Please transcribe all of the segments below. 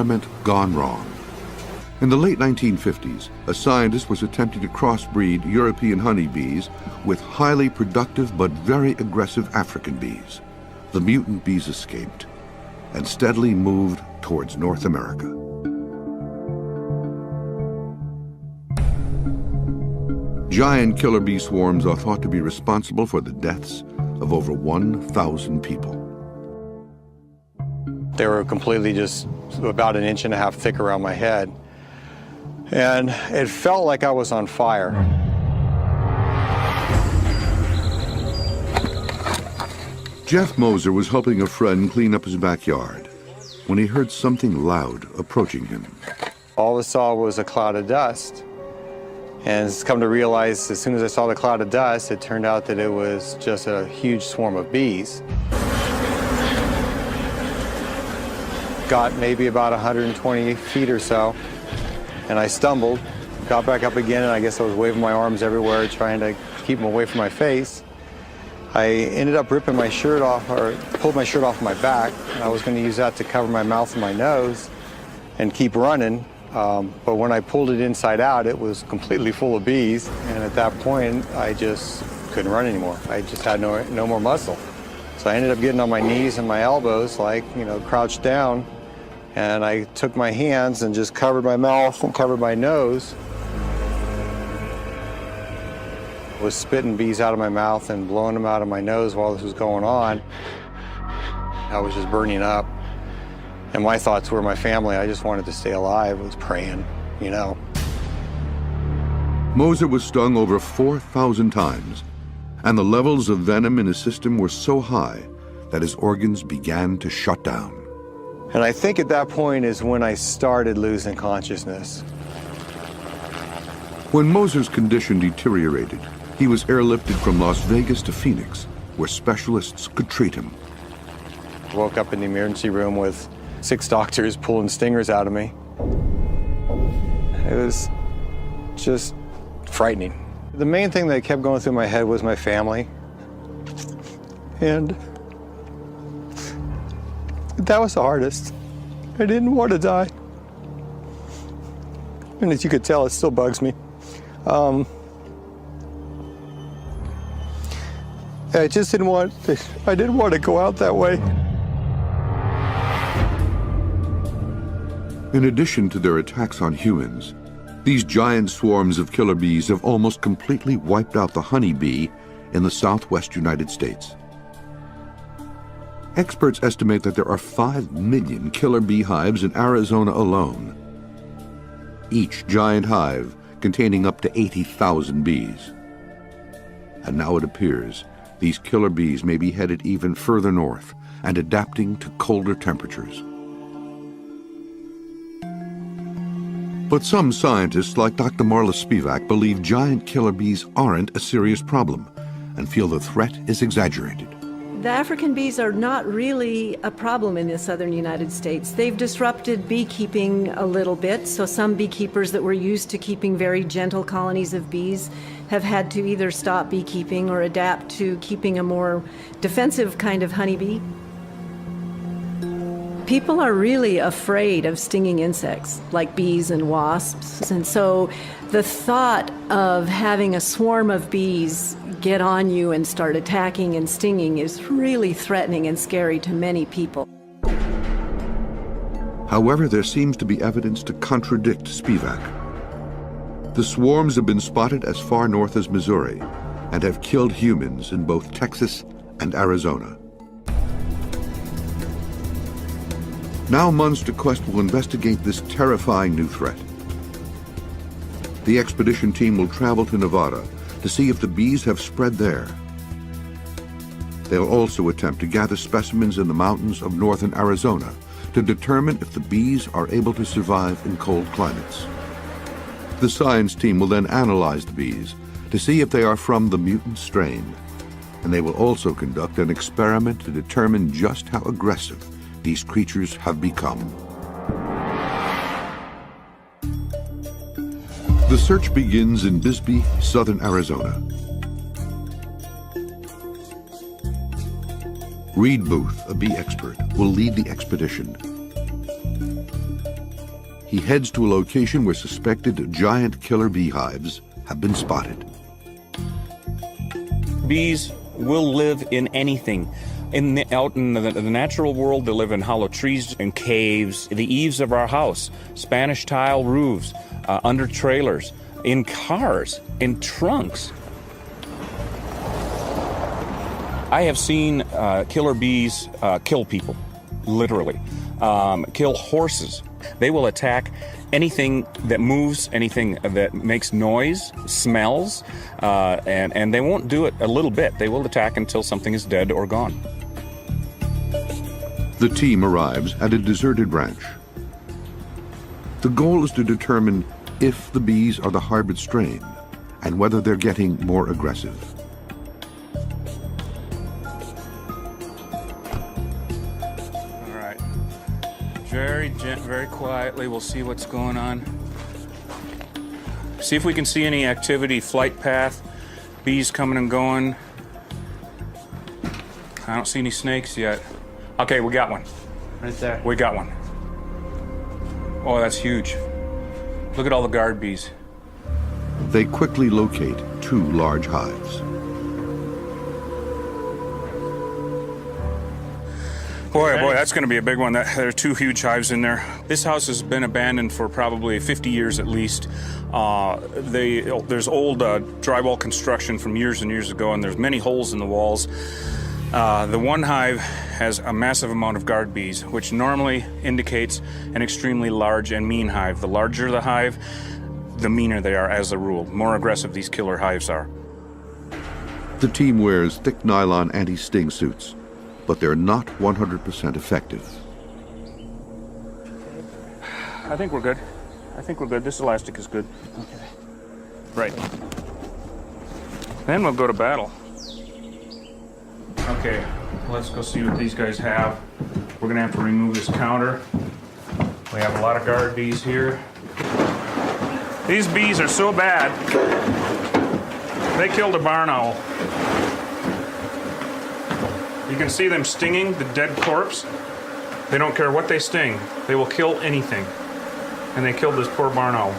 experiment gone wrong. In the late 1950s, a scientist was attempting to crossbreed European honeybees with highly productive but very aggressive African bees. The mutant bees escaped and steadily moved towards North America. Giant killer bee swarms are thought to be responsible for the deaths of over 1,000 people. They were completely just about 1.5 inches thick around my head. And it felt like I was on fire. Jeff Moser was helping a friend clean up his backyard when he heard something loud approaching him. All I saw was a cloud of dust. And it's come to realize as soon as I saw the cloud of dust, it turned out that it was just a huge swarm of bees. Got maybe about 120 feet or so. And I stumbled, got back up again, and I guess I was waving my arms everywhere, trying to keep them away from my face. I ended up ripping my shirt off, or pulled my shirt off my back. And I was going to use that to cover my mouth and my nose and keep running. But when I pulled it inside out, it was completely full of bees. And at that point, I just couldn't run anymore. I just had no more muscle. So I ended up getting on my knees and my elbows, like, crouched down. And I took my hands and just covered my mouth and covered my nose. I was spitting bees out of my mouth and blowing them out of my nose while this was going on. I was just burning up. And my thoughts were my family. I just wanted to stay alive. I was praying, Moser was stung over 4,000 times, and the levels of venom in his system were so high that his organs began to shut down. And I think at that point is when I started losing consciousness. When Moser's condition deteriorated, he was airlifted from Las Vegas to Phoenix, where specialists could treat him. I woke up in the emergency room with 6 doctors pulling stingers out of me. It was just frightening. The main thing that kept going through my head was my family. And that was the hardest. I didn't want to die. And as you could tell, it still bugs me. I just didn't want to go out that way. In addition to their attacks on humans, these giant swarms of killer bees have almost completely wiped out the honeybee in the southwest United States. Experts estimate that there are 5 million killer bee hives in Arizona alone, each giant hive containing up to 80,000 bees. And now it appears these killer bees may be headed even further north and adapting to colder temperatures. But some scientists, like Dr. Marla Spivak, believe giant killer bees aren't a serious problem and feel the threat is exaggerated. The African bees are not really a problem in the southern United States. They've disrupted beekeeping a little bit, so some beekeepers that were used to keeping very gentle colonies of bees have had to either stop beekeeping or adapt to keeping a more defensive kind of honeybee. People are really afraid of stinging insects like bees and wasps, and so the thought of having a swarm of bees get on you and start attacking and stinging is really threatening and scary to many people. However, there seems to be evidence to contradict Spivak. The swarms have been spotted as far north as Missouri and have killed humans in both Texas and Arizona. Now Munster Quest will investigate this terrifying new threat. The expedition team will travel to Nevada to see if the bees have spread there. They'll also attempt to gather specimens in the mountains of northern Arizona to determine if the bees are able to survive in cold climates. The science team will then analyze the bees to see if they are from the mutant strain, and they will also conduct an experiment to determine just how aggressive these creatures have become. The search begins in Bisbee, southern Arizona. Reed Booth, a bee expert, will lead the expedition. he heads to a location where suspected giant killer beehives have been spotted. Bees will live in anything. Out in the natural world, they live in hollow trees and caves, the eaves of our house, Spanish tile roofs, under trailers, in cars, in trunks. I have seen killer bees kill people, literally, kill horses. They will attack anything that moves, anything that makes noise, smells, and they won't do it a little bit. They will attack until something is dead or gone. The team arrives at a deserted ranch. The goal is to determine if the bees are the hybrid strain and whether they're getting more aggressive. All right. Very quietly, we'll see what's going on. See if we can see any activity, flight path, bees coming and going. I don't see any snakes yet. Okay, we got one. Right there. We got one. Oh, that's huge. Look at all the guard bees. They quickly locate 2 large hives. Boy, that's going to be a big one. There are 2 huge hives in there. This house has been abandoned for probably 50 years at least. There's old drywall construction from years and years ago, and there's many holes in the walls. The one hive has a massive amount of guard bees, which normally indicates an extremely large and mean hive. The larger the hive, the meaner they are as a rule. More aggressive these killer hives are. The team wears thick nylon anti-sting suits, but they're not 100% effective. I think we're good. This elastic is good. Okay. Right. Then we'll go to battle. Okay, let's go see what these guys have. We're gonna have to remove this counter. We have a lot of guard bees here. These bees are so bad, they killed a barn owl. You can see them stinging the dead corpse. They don't care what they sting. They will kill anything. And they killed this poor barn owl.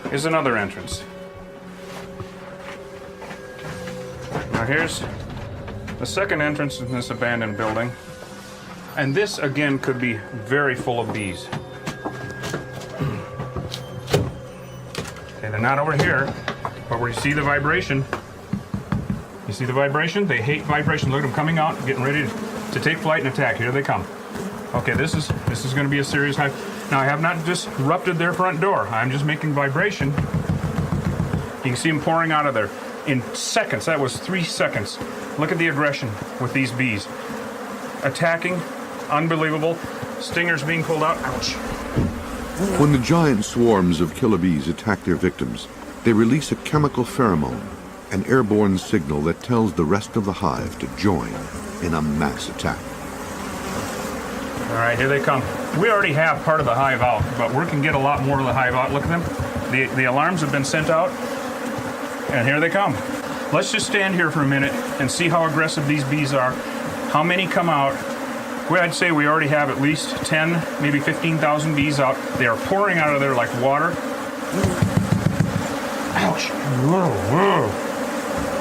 Here's another entrance. Now here's the second entrance in this abandoned building. And this, again, could be very full of bees. Okay, they're not over here, but where you see the vibration. You see the vibration? They hate vibration. Look at them coming out, getting ready to take flight and attack. Here they come. Okay, this is going to be a serious hive. Now, I have not disrupted their front door. I'm just making vibration. You can see them pouring out of there in seconds. That was 3 seconds. Look at the aggression with these bees. Attacking, unbelievable. Stingers being pulled out. Ouch. When the giant swarms of killer bees attack their victims, they release a chemical pheromone, an airborne signal that tells the rest of the hive to join in a mass attack. All right, here they come. We already have part of the hive out, but we can get a lot more of the hive out. Look at them. The alarms have been sent out, and here they come. Let's just stand here for a minute and see how aggressive these bees are. How many come out? Well, I'd say we already have at least 10, maybe 15,000 bees out. They are pouring out of there like water. Ouch. Whoa, whoa.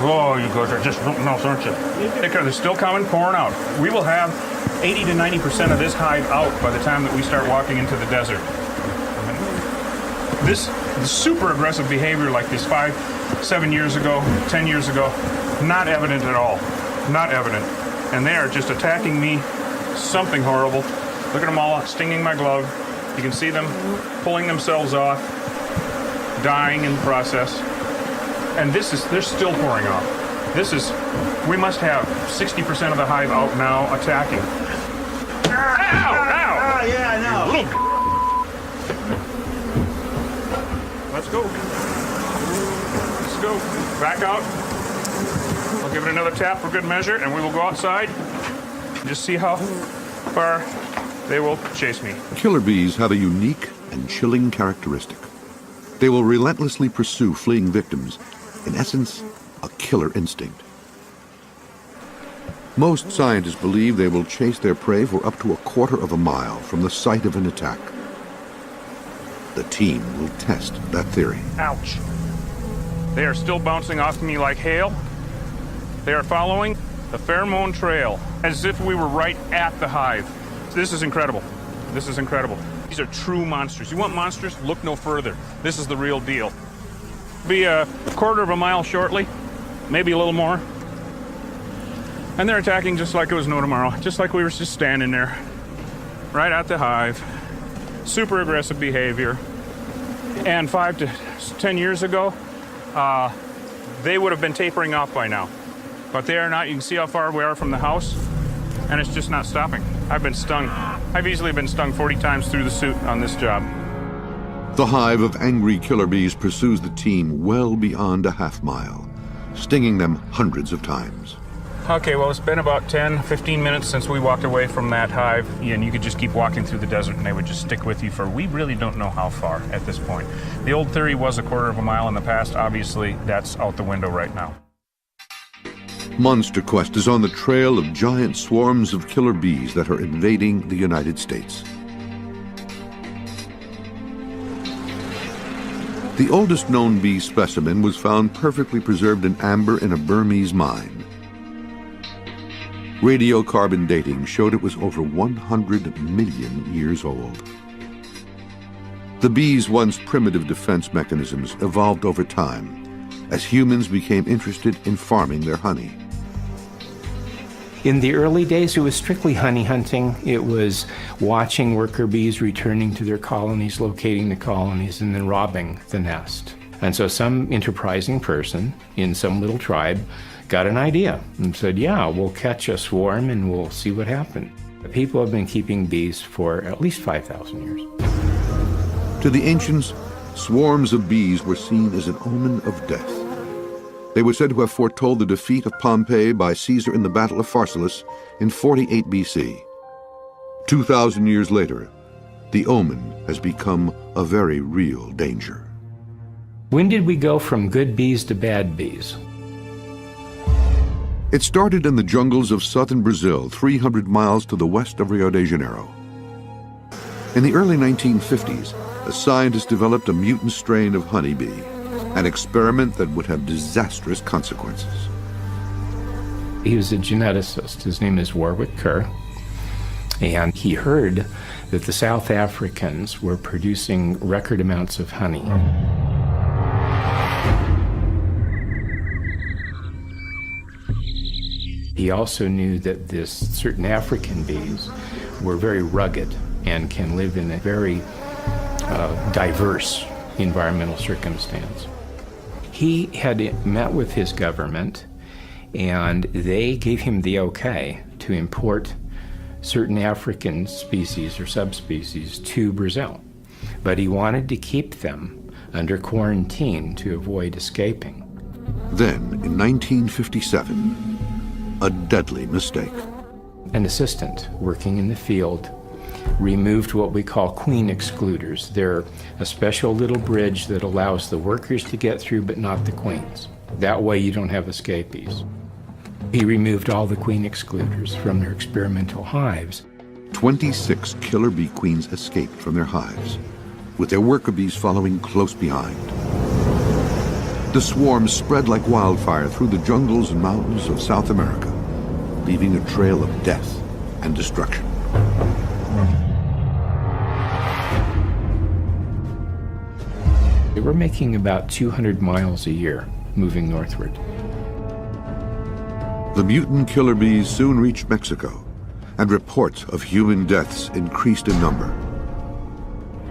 Oh, you guys are just something else, aren't you? They're still coming, pouring out. We will have 80 to 90% of this hive out by the time that we start walking into the desert. This super aggressive behavior like this 5, 7 years ago, 10 years ago, not evident at all. Not evident. And they are just attacking me. Something horrible. Look at them all stinging my glove. You can see them pulling themselves off, dying in the process. And they're still pouring off. We must have 60% of the hive out now attacking. Ow! Ow! Oh, yeah, I know. Let's go. Let's go. Back out. I'll give it another tap for good measure, and we will go outside and just see how far they will chase me. Killer bees have a unique and chilling characteristic. They will relentlessly pursue fleeing victims, in essence, a killer instinct. Most scientists believe they will chase their prey for up to a quarter of a mile from the site of an attack. The team will test that theory. Ouch. They are still bouncing off me like hail. They are following the pheromone trail as if we were right at the hive. This is incredible. This is incredible. These are true monsters. You want monsters? Look no further. This is the real deal. Be a quarter of a mile shortly, maybe a little more. And they're attacking just like it was no tomorrow, just like we were just standing there, right at the hive. Super aggressive behavior. And 5 to 10 years ago, they would have been tapering off by now. But they are not. You can see how far we are from the house, and it's just not stopping. I've been stung. I've easily been stung 40 times through the suit on this job. The hive of angry killer bees pursues the team well beyond a half mile, stinging them hundreds of times. Okay, well, it's been about 10, 15 minutes since we walked away from that hive, and you could just keep walking through the desert and they would just stick with you for, we really don't know how far at this point. The old theory was a quarter of a mile in the past. Obviously, that's out the window right now. Monster Quest is on the trail of giant swarms of killer bees that are invading the United States. The oldest known bee specimen was found perfectly preserved in amber in a Burmese mine. Radiocarbon dating showed it was over 100 million years old. The bees' once primitive defense mechanisms evolved over time as humans became interested in farming their honey. In the early days, it was strictly honey hunting. It was watching worker bees returning to their colonies, locating the colonies, and then robbing the nest. And so some enterprising person in some little tribe got an idea and said, yeah, we'll catch a swarm and we'll see what happens. People have been keeping bees for at least 5,000 years. To the ancients, swarms of bees were seen as an omen of death. They were said to have foretold the defeat of Pompeii by Caesar in the Battle of Pharsalus in 48 BC. 2,000 years later, the omen has become a very real danger. When did we go from good bees to bad bees? It started in the jungles of southern Brazil, 300 miles to the west of Rio de Janeiro. In the early 1950s, a scientist developed a mutant strain of honeybee, an experiment that would have disastrous consequences. He was a geneticist. His name is Warwick Kerr, and he heard that the South Africans were producing record amounts of honey. He also knew that certain African bees were very rugged and can live in a very diverse environmental circumstance. He had met with his government, and they gave him the okay to import certain African species or subspecies to Brazil. But he wanted to keep them under quarantine to avoid escaping. Then, in 1957, a deadly mistake. An assistant working in the field removed what we call queen excluders. They're a special little bridge that allows the workers to get through, but not the queens. That way you don't have escapees. He removed all the queen excluders from their experimental hives. 26 killer bee queens escaped from their hives, with their worker bees following close behind. The swarms spread like wildfire through the jungles and mountains of South America, leaving a trail of death and destruction. They were making about 200 miles a year, moving northward. The mutant killer bees soon reached Mexico, and reports of human deaths increased in number.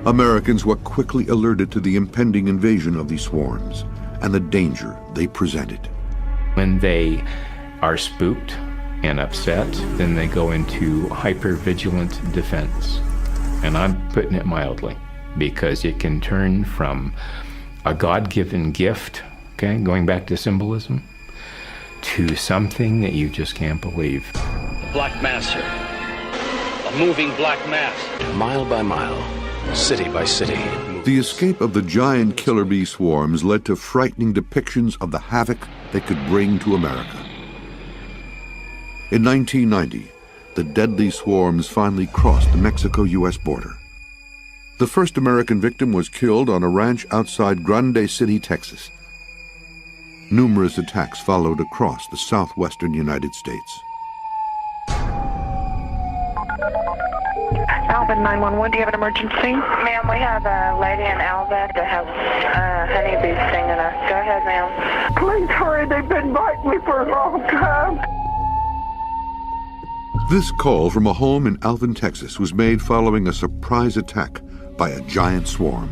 Americans were quickly alerted to the impending invasion of these swarms and the danger they presented. When they are spooked and upset, then they go into hypervigilant defense. And I'm putting it mildly, because it can turn from a God-given gift, okay, going back to symbolism, to something that you just can't believe. Black mass, sir. A moving black mass. Mile by mile, city by city. The escape of the giant killer bee swarms led to frightening depictions of the havoc they could bring to America. In 1990, the deadly swarms finally crossed the Mexico-U.S. border. The first American victim was killed on a ranch outside Grande City, Texas. Numerous attacks followed across the southwestern United States. Alvin 911, do you have an emergency? Ma'am, we have a lady in Alvin that has honeybees stinging her. Go ahead, ma'am. Please hurry, they've been biting me for a long time. This call from a home in Alvin, Texas was made following a surprise attack by a giant swarm.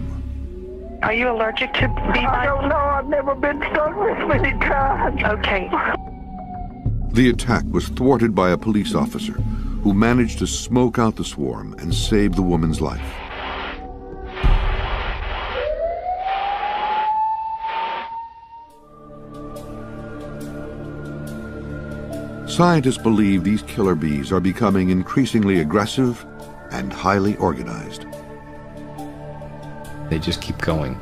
Are you allergic to bee bites? I don't know, I've never been stung this many times. Okay. The attack was thwarted by a police officer who managed to smoke out the swarm and save the woman's life. Scientists believe these killer bees are becoming increasingly aggressive and highly organized. They just keep going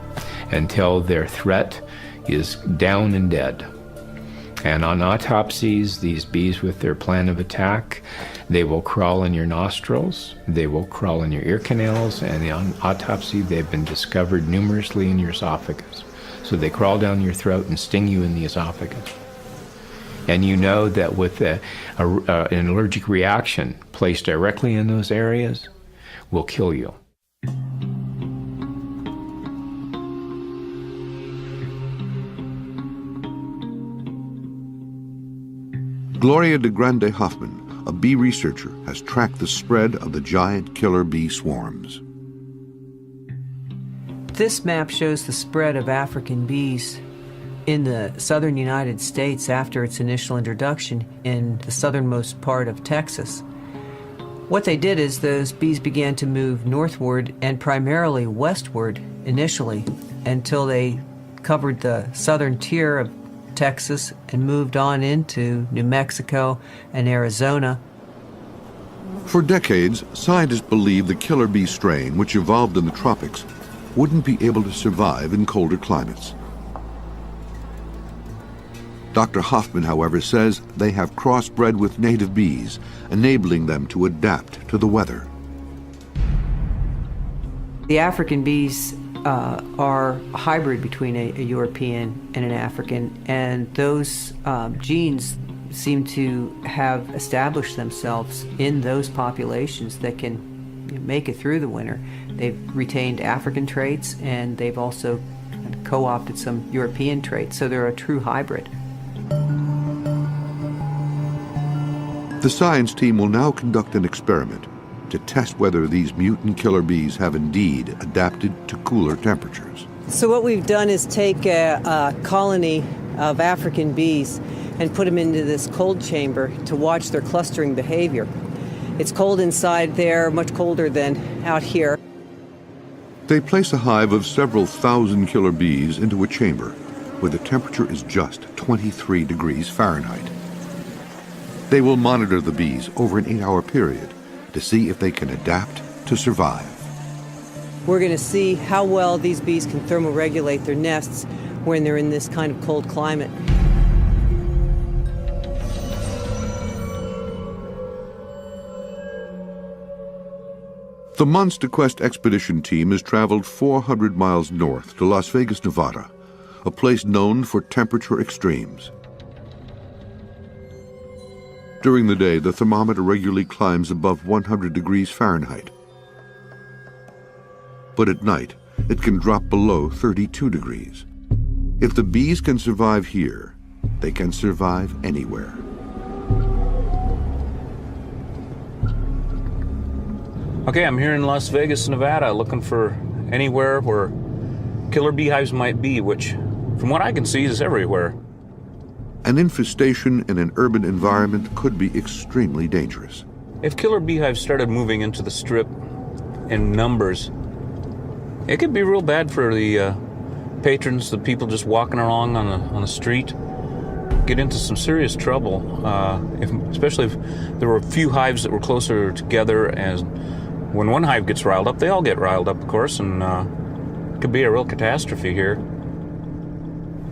until their threat is down and dead. And on autopsies, these bees with their plan of attack, they will crawl in your nostrils, they will crawl in your ear canals, and on autopsy they've been discovered numerously in your esophagus. So they crawl down your throat and sting you in the esophagus. And you know that with an allergic reaction placed directly in those areas will kill you. Gloria de Grande Hoffman, a bee researcher, has tracked the spread of the giant killer bee swarms. This map shows the spread of African bees in the southern United States after its initial introduction in the southernmost part of Texas. What they did is those bees began to move northward and primarily westward initially until they covered the southern tier of Texas and moved on into New Mexico and Arizona. For decades, scientists believed the killer bee strain, which evolved in the tropics, wouldn't be able to survive in colder climates. Dr. Hoffman, however, says they have crossbred with native bees, enabling them to adapt to the weather. The African bees are a hybrid between a European and an African, and those genes seem to have established themselves in those populations that can make it through the winter. They've retained African traits, and they've also co-opted some European traits, so they're a true hybrid. The science team will now conduct an experiment to test whether these mutant killer bees have indeed adapted to cooler temperatures. So what we've done is take a colony of African bees and put them into this cold chamber to watch their clustering behavior. It's cold inside there, much colder than out here. They place a hive of several thousand killer bees into a chamber where the temperature is just 23 degrees Fahrenheit. They will monitor the bees over an 8-hour period to see if they can adapt to survive. We're going to see how well these bees can thermoregulate their nests when they're in this kind of cold climate. The Monster Quest expedition team has traveled 400 miles north to Las Vegas, Nevada, a place known for temperature extremes. During the day, the thermometer regularly climbs above 100 degrees Fahrenheit. But at night, it can drop below 32 degrees. If the bees can survive here, they can survive anywhere. Okay, I'm here in Las Vegas, Nevada, looking for anywhere where killer beehives might be, which, from what I can see, is everywhere. An infestation in an urban environment could be extremely dangerous. If killer beehives started moving into the Strip in numbers, it could be real bad for the patrons, the people just walking along on the street. Get into some serious trouble, especially if there were a few hives that were closer together. And when one hive gets riled up, they all get riled up, of course, and it could be a real catastrophe here.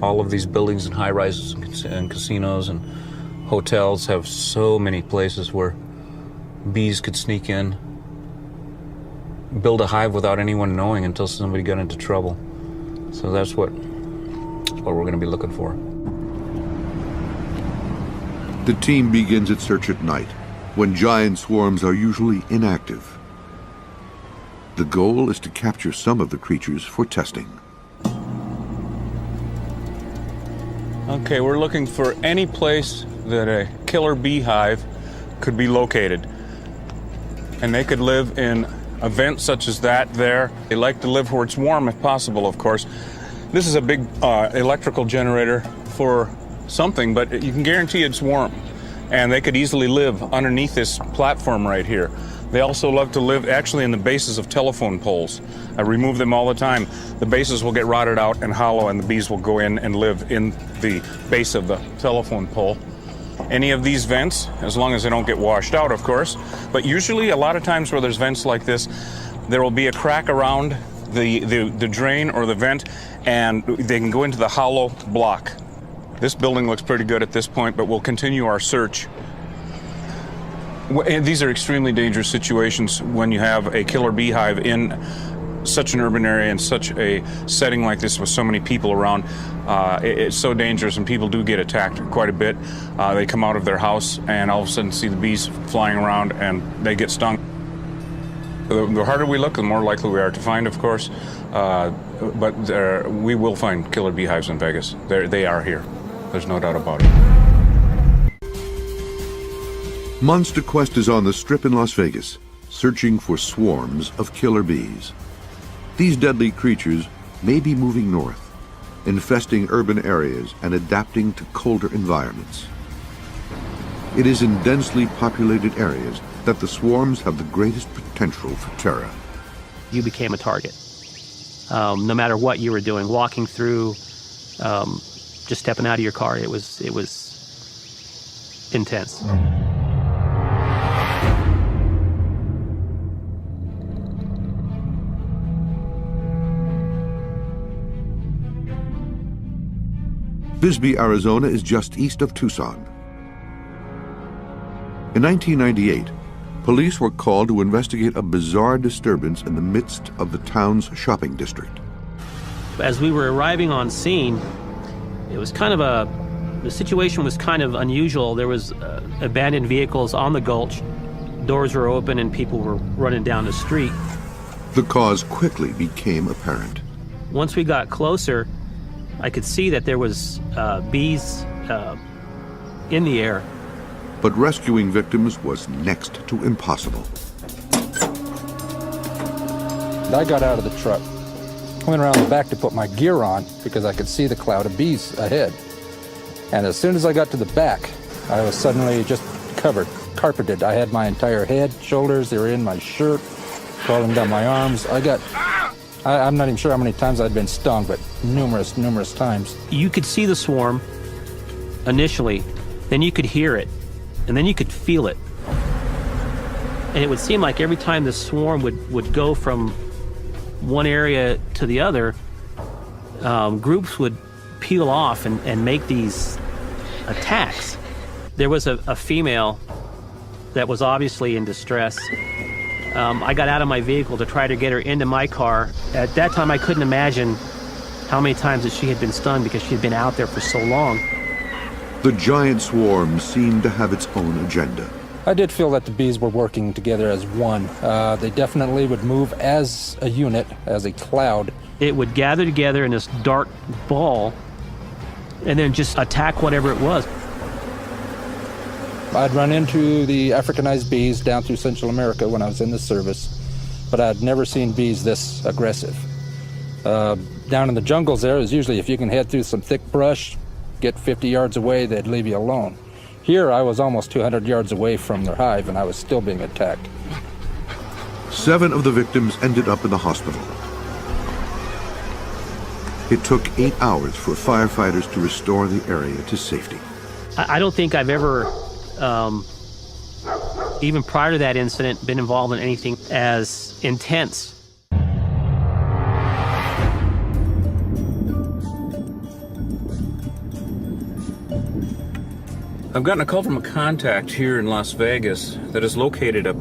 All of these buildings and high-rises and casinos and hotels have so many places where bees could sneak in, build a hive without anyone knowing until somebody got into trouble. So that's what we're going to be looking for. The team begins its search at night, when giant swarms are usually inactive. The goal is to capture some of the creatures for testing. Okay, we're looking for any place that a killer beehive could be located. And they could live in a vent such as that there. They like to live where it's warm if possible, of course. This is a big electrical generator for something, but you can guarantee it's warm. And they could easily live underneath this platform right here. They also love to live actually in the bases of telephone poles. I remove them all the time. The bases will get rotted out and hollow, and the bees will go in and live in the base of the telephone pole. Any of these vents, as long as they don't get washed out, of course. But usually, a lot of times where there's vents like this, there will be a crack around the drain or the vent, and they can go into the hollow block. This building looks pretty good at this point, but we'll continue our search. These are extremely dangerous situations when you have a killer beehive in such an urban area and such a setting like this with so many people around. It's so dangerous, and people do get attacked quite a bit. They come out of their house and all of a sudden see the bees flying around and they get stung. The harder we look, the more likely we are to find, of course. But we will find killer beehives in Vegas. They are here. There's no doubt about it. Monster Quest is on the Strip in Las Vegas, searching for swarms of killer bees. These deadly creatures may be moving north, infesting urban areas and adapting to colder environments. It is in densely populated areas that the swarms have the greatest potential for terror. You became a target. No matter what you were doing, walking through, just stepping out of your car, it was intense. Bisbee, Arizona is just east of Tucson. In 1998, police were called to investigate a bizarre disturbance in the midst of the town's shopping district. As we were arriving on scene, it was the situation was kind of unusual. There was abandoned vehicles on the gulch, doors were open, and people were running down the street. The cause quickly became apparent. Once we got closer, I could see that there was bees in the air. But rescuing victims was next to impossible. I got out of the truck, went around the back to put my gear on because I could see the cloud of bees ahead. And as soon as I got to the back, I was suddenly just carpeted. I had my entire head, shoulders, they were in my shirt, crawling down my arms. I'm not even sure how many times I'd been stung, but numerous times. You could see the swarm initially, then you could hear it, and then you could feel it. And it would seem like every time the swarm would go from one area to the other, groups would peel off and make these attacks. There was a female that was obviously in distress. I got out of my vehicle to try to get her into my car. At that time, I couldn't imagine how many times that she had been stung because she had been out there for so long. The giant swarm seemed to have its own agenda. I did feel that the bees were working together as one. They definitely would move as a unit, as a cloud. It would gather together in this dark ball and then just attack whatever it was. I'd run into the Africanized bees down through Central America when I was in the service, but I'd never seen bees this aggressive. Down in the jungles there is usually if you can head through some thick brush, get 50 yards away, they'd leave you alone. Here I was almost 200 yards away from their hive and I was still being attacked. 7 of the victims ended up in the hospital. It took 8 hours for firefighters to restore the area to safety. I don't think I've ever, even prior to that incident, been involved in anything as intense. I've gotten a call from a contact here in Las Vegas that has located a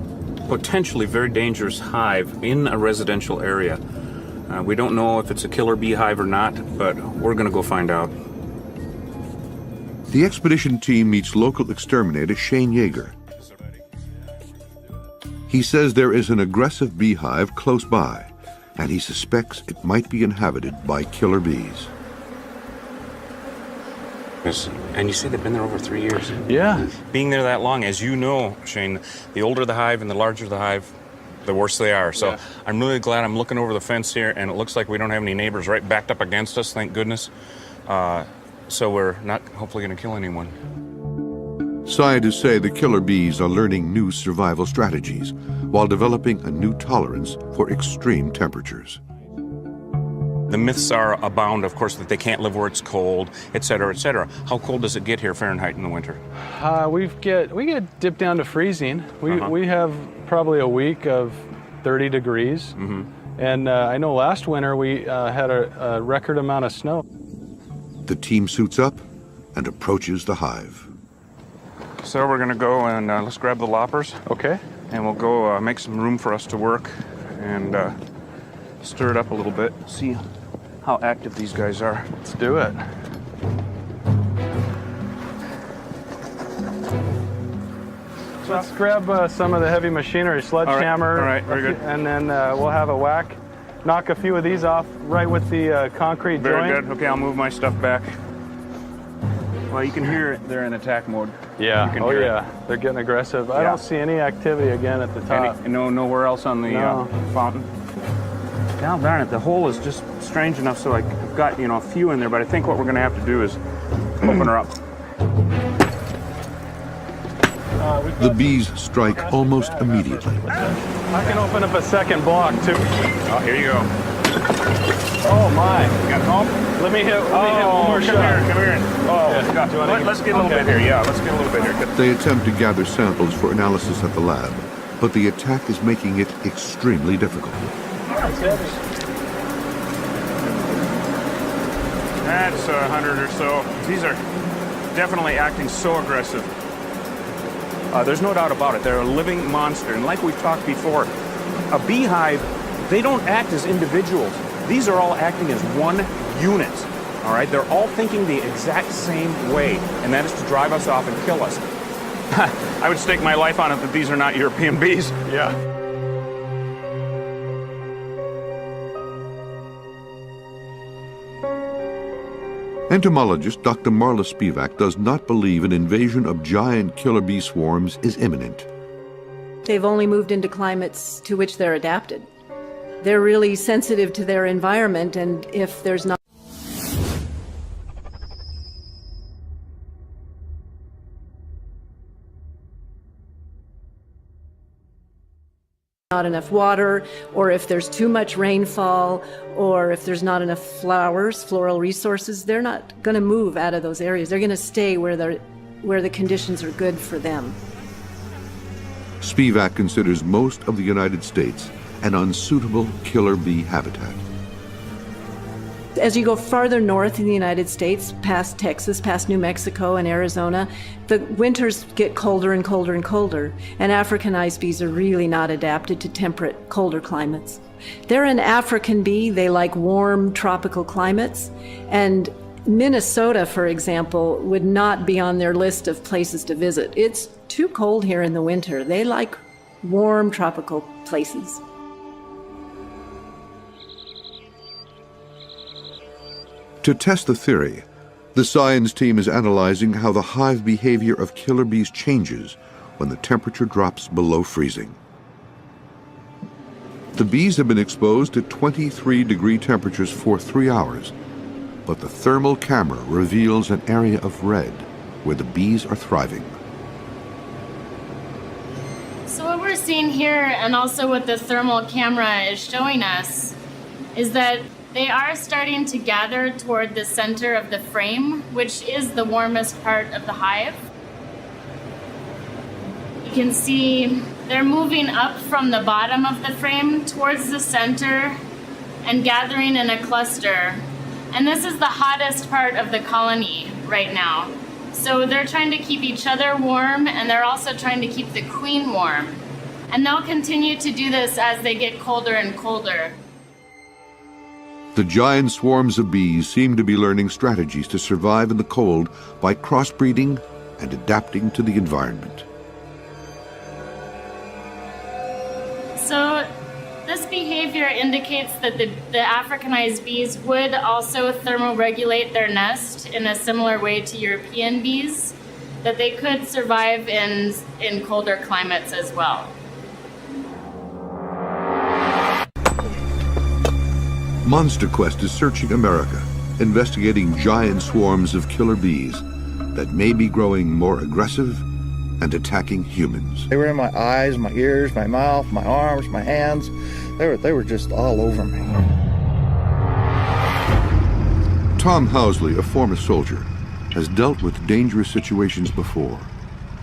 potentially very dangerous hive in a residential area. We don't know if it's a killer bee hive or not, but we're going to go find out. The expedition team meets local exterminator Shane Yeager. He says there is an aggressive beehive close by, and he suspects it might be inhabited by killer bees. And you say they've been there over 3 years? Yeah. Being there that long, as you know, Shane, the older the hive and the larger the hive, the worse they are. So yeah. I'm really glad I'm looking over the fence here, and it looks like we don't have any neighbors right backed up against us, thank goodness. So we're not hopefully going to kill anyone. Scientists say the killer bees are learning new survival strategies while developing a new tolerance for extreme temperatures. The myths are abound, of course, that they can't live where it's cold, et cetera, et cetera. How cold does it get here Fahrenheit in the winter? We get dipped down to freezing. We have probably a week of 30 degrees. Mm-hmm. And I know last winter we had a record amount of snow. The team suits up and approaches the hive. So we're going to go and let's grab the loppers. Okay. And we'll go make some room for us to work and stir it up a little bit. See how active these guys are. Let's do it. So let's grab some of the heavy machinery, sledgehammer. All right, very good. And then we'll have a whack. Knock a few of these off right with the concrete joint. Very good. Okay, I'll move my stuff back. Well, you can hear it. They're in attack mode. Yeah. You can oh, hear yeah. it. They're getting aggressive. Yeah. I don't see any activity again at the top. Nowhere else on the fountain. God darn it, the hole is just strange enough so I've got, a few in there, but I think what we're going to have to do is open her up. The bees strike almost immediately. I can open up a second block, too. Oh, here you go. Oh, my. You got home? Let me hit one more shot. Come here. Oh, yeah. Let's get a little bit here. Yeah, let's get a little bit here. They attempt to gather samples for analysis at the lab, but the attack is making it extremely difficult. That's 100 or so. These are definitely acting so aggressive. There's no doubt about it. They're a living monster. And like we've talked before, a beehive, they don't act as individuals. These are all acting as one unit. All right? They're all thinking the exact same way, and that is to drive us off and kill us. I would stake my life on it that these are not European bees. Yeah. Entomologist Dr. Marla Spivak does not believe an invasion of giant killer bee swarms is imminent. They've only moved into climates to which they're adapted. They're really sensitive to their environment, and if there's not enough water, or if there's too much rainfall, or if there's not enough flowers, floral resources, they're not going to move out of those areas. They're going to stay where the conditions are good for them. Spivak considers most of the United States an unsuitable killer bee habitat. As you go farther north in the United States, past Texas, past New Mexico and Arizona, the winters get colder and colder and colder, and Africanized bees are really not adapted to temperate, colder climates. They're an African bee. They like warm, tropical climates, and Minnesota, for example, would not be on their list of places to visit. It's too cold here in the winter. They like warm, tropical places. To test the theory, the science team is analyzing how the hive behavior of killer bees changes when the temperature drops below freezing. The bees have been exposed to 23-degree temperatures for 3 hours, but the thermal camera reveals an area of red where the bees are thriving. So what we're seeing here, and also what the thermal camera is showing us, is that they are starting to gather toward the center of the frame, which is the warmest part of the hive. You can see they're moving up from the bottom of the frame towards the center and gathering in a cluster. And this is the hottest part of the colony right now. So they're trying to keep each other warm, and they're also trying to keep the queen warm. And they'll continue to do this as they get colder and colder. The giant swarms of bees seem to be learning strategies to survive in the cold by crossbreeding and adapting to the environment. So this behavior indicates that the Africanized bees would also thermoregulate their nest in a similar way to European bees, that they could survive in colder climates as well. Monster Quest is searching America, investigating giant swarms of killer bees that may be growing more aggressive and attacking humans. They were in my eyes, my ears, my mouth, my arms, my hands. They were just all over me. Tom Housley, a former soldier, has dealt with dangerous situations before,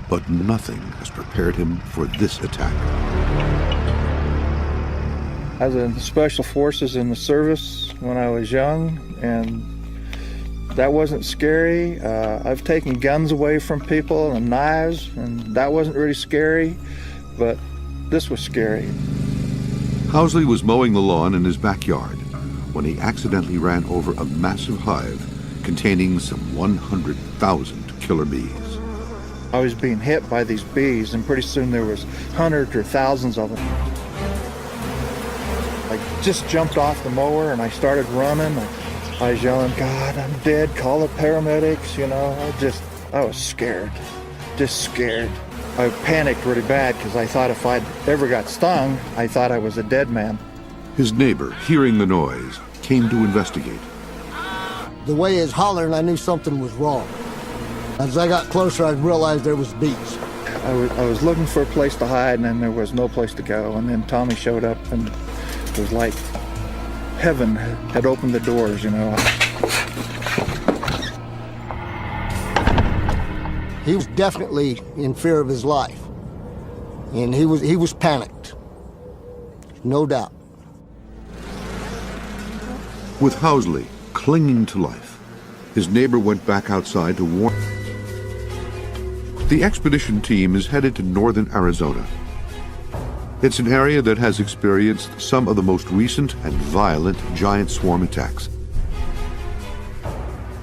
but nothing has prepared him for this attack. I was in the Special Forces in the service when I was young, and that wasn't scary. I've taken guns away from people and knives, and that wasn't really scary, but this was scary. Housley was mowing the lawn in his backyard when he accidentally ran over a massive hive containing some 100,000 killer bees. I was being hit by these bees, and pretty soon there was hundreds or thousands of them. I just jumped off the mower and I started running. I was yelling, "God, I'm dead, call the paramedics," you know. I was scared, just scared. I panicked really bad because I thought if I'd ever got stung, I thought I was a dead man. His neighbor, hearing the noise, came to investigate. The way he was hollering, I knew something was wrong. As I got closer, I realized there was bees. I was looking for a place to hide, and then there was no place to go. And then Tommy showed up, and it was like heaven had opened the doors, you know. He was definitely in fear of his life, and he was panicked, no doubt. With Housley clinging to life, his neighbor went back outside to warn. The expedition team is headed to northern Arizona. It's an area that has experienced some of the most recent and violent giant swarm attacks.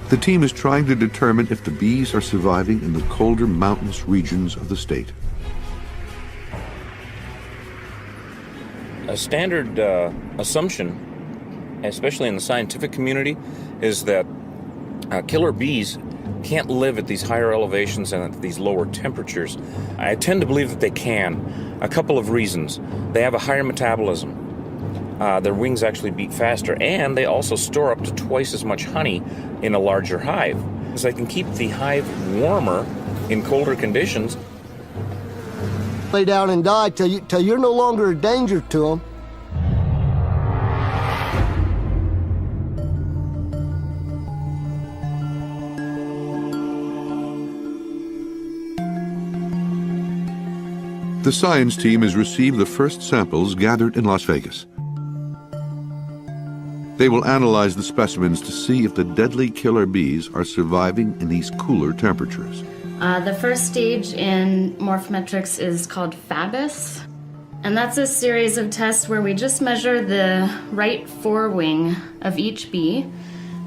The team is trying to determine if the bees are surviving in the colder mountainous regions of the state. A standard assumption, especially in the scientific community, is that killer bees can't live at these higher elevations and at these lower temperatures. I tend to believe that they can. A couple of reasons. They have a higher metabolism. Their wings actually beat faster, and they also store up to twice as much honey in a larger hive. So they can keep the hive warmer in colder conditions. Lay down and die till you're no longer a danger to them. The science team has received the first samples gathered in Las Vegas. They will analyze the specimens to see if the deadly killer bees are surviving in these cooler temperatures. The first stage in morphometrics is called FABIS, and that's a series of tests where we just measure the right forewing of each bee.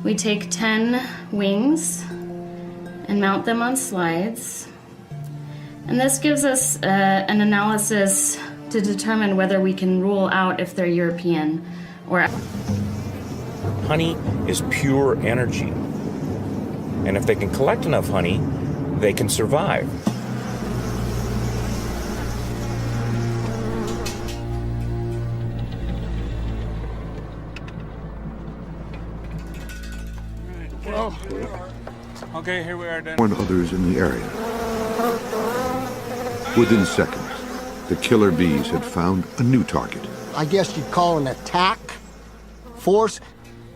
We take 10 wings and mount them on slides. And this gives us an analysis to determine whether we can rule out if they're European or... Honey is pure energy. And if they can collect enough honey, they can survive. Well, okay, here we are then. Warn others in the area. Within seconds, the killer bees had found a new target. I guess you'd call an attack force,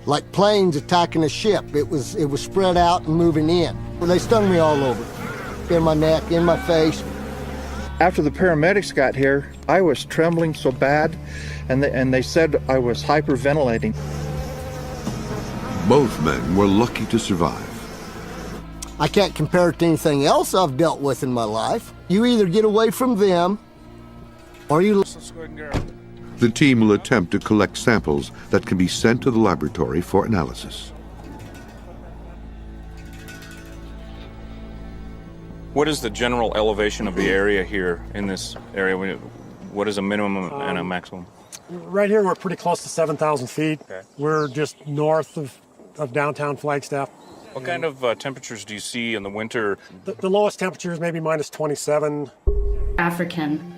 like planes attacking a ship. It was spread out and moving in. They stung me all over, in my neck, in my face. After the paramedics got here, I was trembling so bad, and they said I was hyperventilating. Both men were lucky to survive. I can't compare it to anything else I've dealt with in my life. You either get away from them, or you... The team will attempt to collect samples that can be sent to the laboratory for analysis. What is the general elevation of the area here in this area? What is a minimum and a maximum? Right here, we're pretty close to 7,000 feet. Okay. We're just north of downtown Flagstaff. What kind of temperatures do you see in the winter? The lowest temperature is maybe minus 27. African.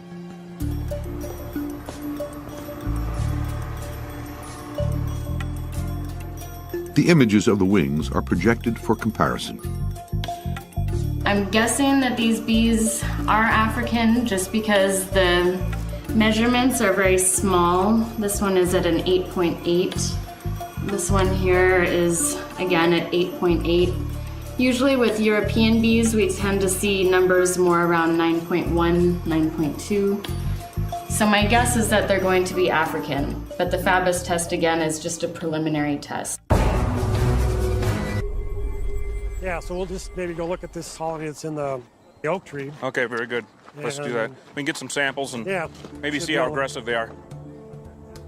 The images of the wings are projected for comparison. I'm guessing that these bees are African just because the measurements are very small. This one is at an 8.8. This one here is, again, at 8.8. Usually with European bees, we tend to see numbers more around 9.1, 9.2. So my guess is that they're going to be African, but the Fabus test, again, is just a preliminary test. Yeah, so we'll just maybe go look at this colony that's in the oak tree. Okay, very good. Let's do that. We can get some samples and maybe see how aggressive they are.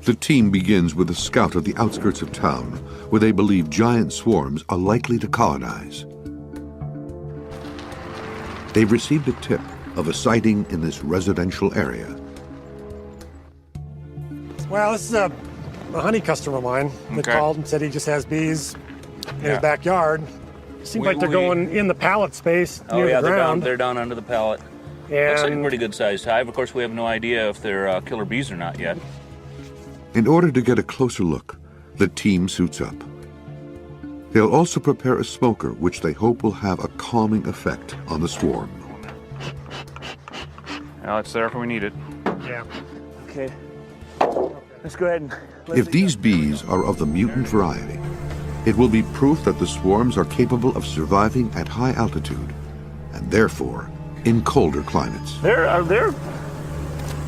The team begins with a scout of the outskirts of town, where they believe giant swarms are likely to colonize. They've received a tip of a sighting in this residential area. Well, this is a honey customer of mine that called and said he just has bees in his backyard. Seems like they're going in the pallet space near the ground. They're down under the pallet. Looks like a pretty good sized hive. Of course, we have no idea if they're killer bees or not yet. In order to get a closer look, the team suits up. They'll also prepare a smoker, which they hope will have a calming effect on the swarm. Well, it's there if we need it. Yeah. Okay. Let's go ahead and... If these bees are of the mutant variety, it will be proof that the swarms are capable of surviving at high altitude, and therefore in colder climates. They're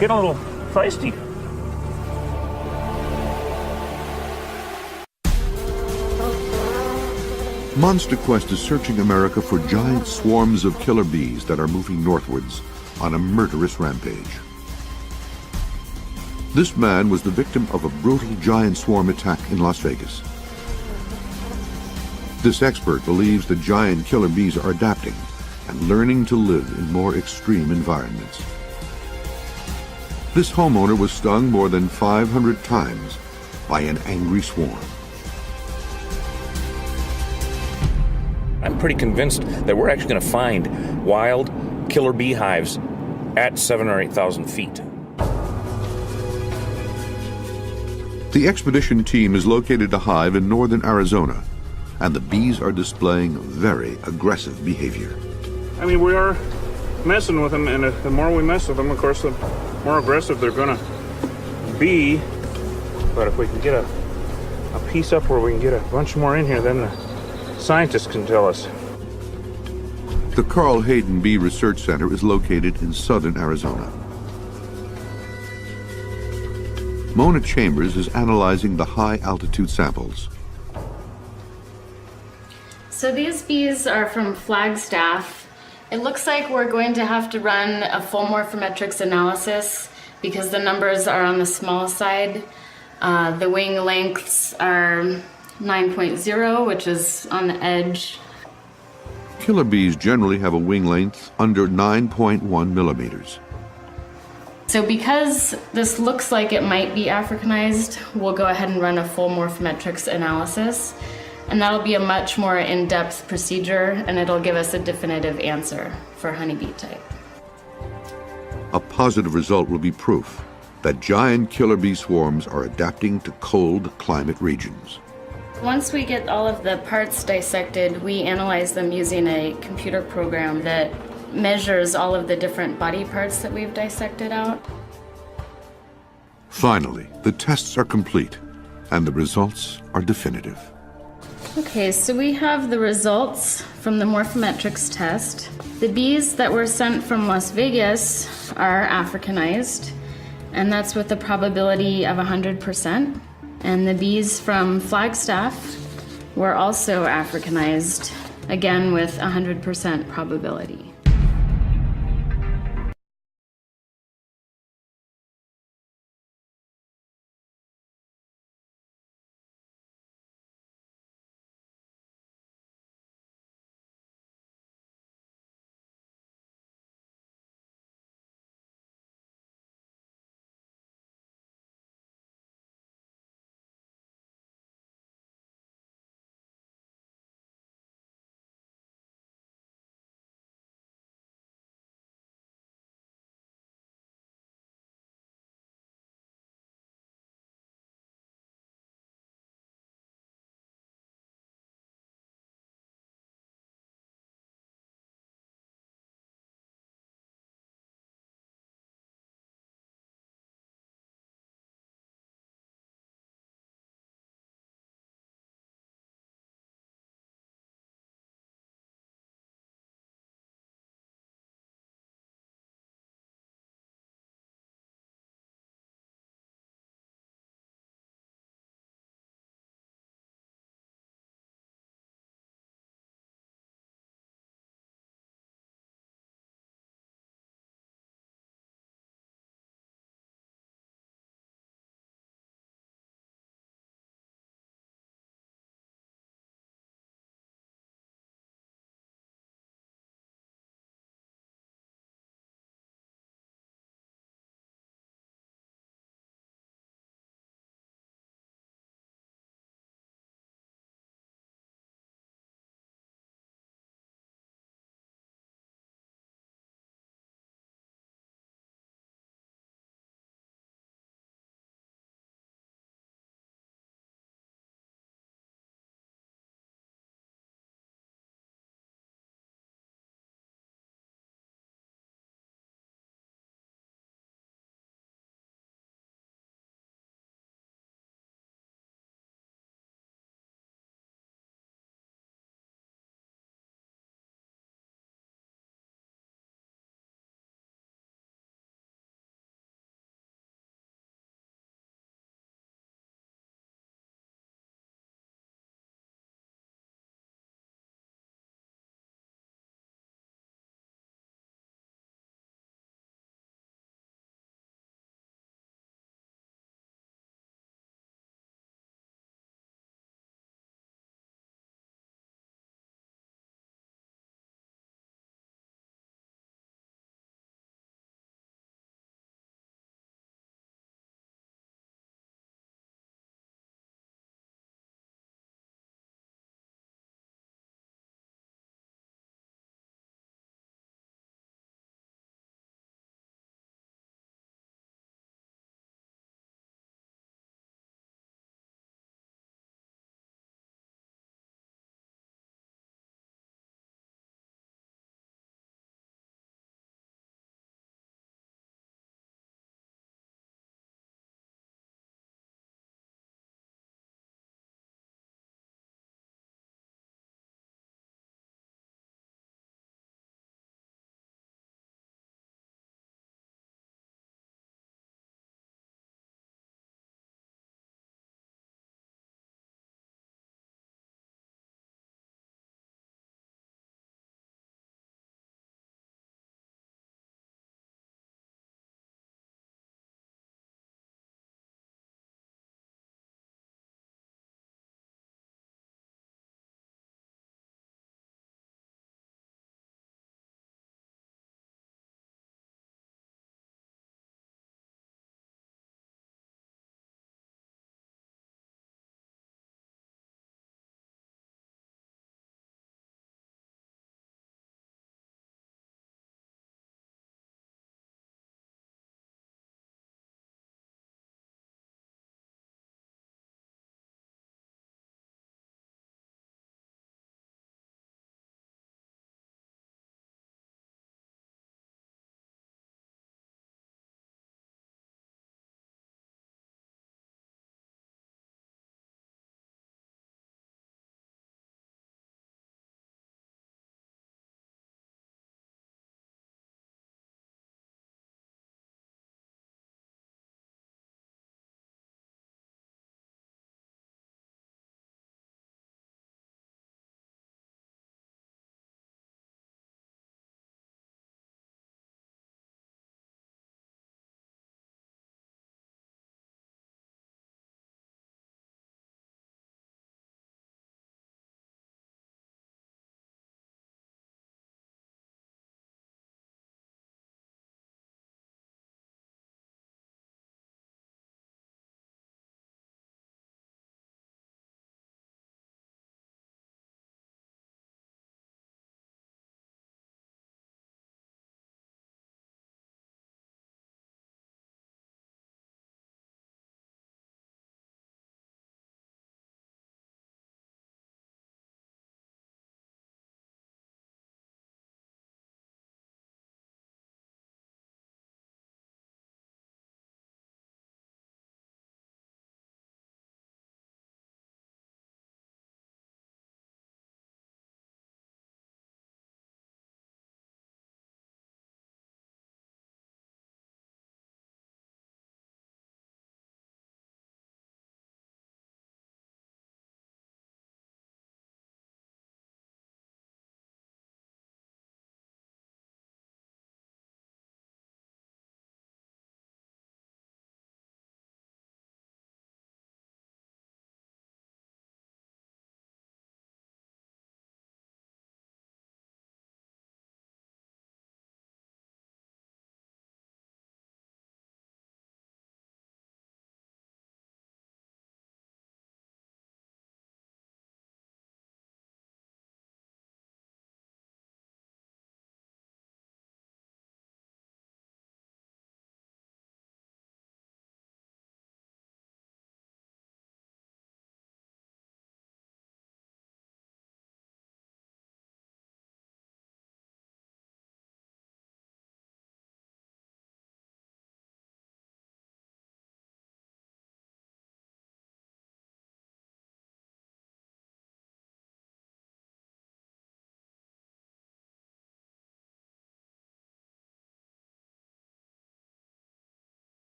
getting a little feisty. Monster Quest is searching America for giant swarms of killer bees that are moving northwards on a murderous rampage. This man was the victim of a brutal giant swarm attack in Las Vegas. This expert believes the giant killer bees are adapting and learning to live in more extreme environments. This homeowner was stung more than 500 times by an angry swarm. I'm pretty convinced that we're actually going to find wild killer beehives at 7,000 or 8,000 feet. The expedition team has located a hive in northern Arizona, and the bees are displaying very aggressive behavior. I mean, we are messing with them, and the more we mess with them, of course, the more aggressive they're going to be. But if we can get a piece up where we can get a bunch more in here, then the scientists can tell us. The Carl Hayden Bee Research Center is located in southern Arizona. Mona Chambers is analyzing the high-altitude samples. So these bees are from Flagstaff. It looks like we're going to have to run a full morphometrics analysis because the numbers are on the small side. The wing lengths are 9.0, which is on the edge. Killer bees generally have a wing length under 9.1 millimeters. So because this looks like it might be Africanized, we'll go ahead and run a full morphometrics analysis. And that'll be a much more in-depth procedure, and it'll give us a definitive answer for honeybee type. A positive result will be proof that giant killer bee swarms are adapting to cold climate regions. Once we get all of the parts dissected, we analyze them using a computer program that measures all of the different body parts that we've dissected out. Finally, the tests are complete, and the results are definitive. Okay, so we have the results from the morphometrics test. The bees that were sent from Las Vegas are Africanized, and that's with a probability of 100%. And the bees from Flagstaff were also Africanized, again with 100% probability.